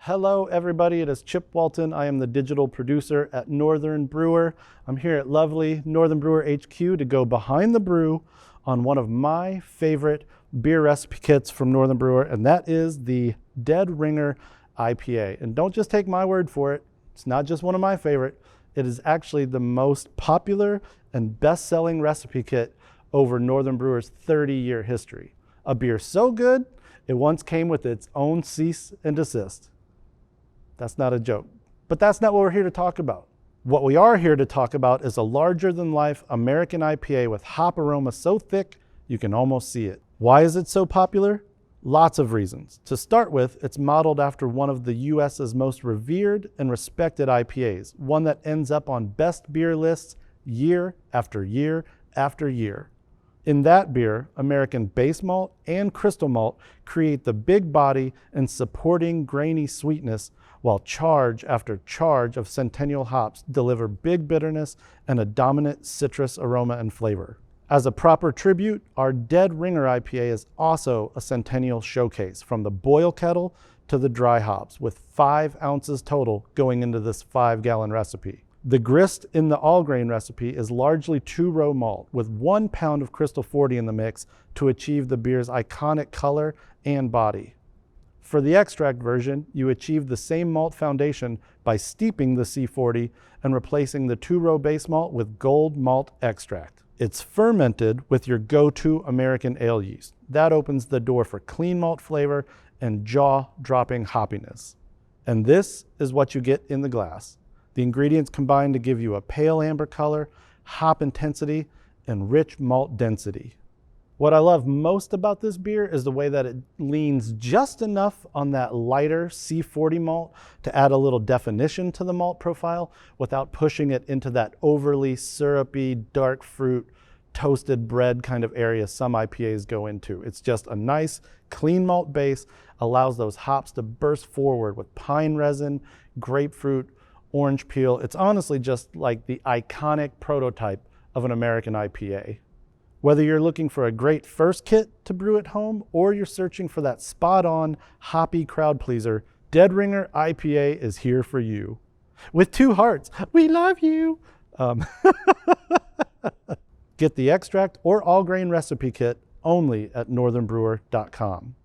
Hello everybody, it is Chip Walton. I am the digital producer at Northern Brewer. I'm here at lovely Northern Brewer HQ to go behind the brew on one of my favorite beer recipe kits from Northern Brewer, and that is the Dead Ringer IPA. And don't just take my word for it, it's not just one of my favorite, it is actually the most popular and best-selling recipe kit over Northern Brewer's 30-year history. A beer so good, it once came with its own cease and desist. That's not a joke. But that's not what we're here to talk about. What we are here to talk about is a larger-than-life American IPA with hop aroma so thick you can almost see it. Why is it so popular? Lots of reasons. To start with, it's modeled after one of the US's most revered and respected IPAs, one that ends up on best beer lists year after year after year. In that beer, American base malt and crystal malt create the big body and supporting grainy sweetness, while charge after charge of Centennial hops deliver big bitterness and a dominant citrus aroma and flavor. As a proper tribute, our Dead Ringer IPA is also a Centennial showcase, from the boil kettle to the dry hops, with 5 ounces total going into this 5-gallon recipe. The grist in the all-grain recipe is largely 2-row malt with 1 pound of Crystal 40 in the mix to achieve the beer's iconic color and body. For the extract version, you achieve the same malt foundation by steeping the C40 and replacing the 2-row base malt with gold malt extract. It's fermented with your go-to American ale yeast. That opens the door for clean malt flavor and jaw-dropping hoppiness. And this is what you get in the glass. The ingredients combine to give you a pale amber color, hop intensity, and rich malt density. What I love most about this beer is the way that it leans just enough on that lighter C40 malt to add a little definition to the malt profile without pushing it into that overly syrupy, dark fruit, toasted bread kind of area some IPAs go into. It's just a nice, clean malt base, allows those hops to burst forward with pine resin, grapefruit, orange peel. It's honestly just like the iconic prototype of an American IPA. Whether you're looking for a great first kit to brew at home or you're searching for that spot-on hoppy crowd pleaser, Dead Ringer IPA is here for you. With 2 hearts, we love you. Get the extract or all grain recipe kit only at northernbrewer.com.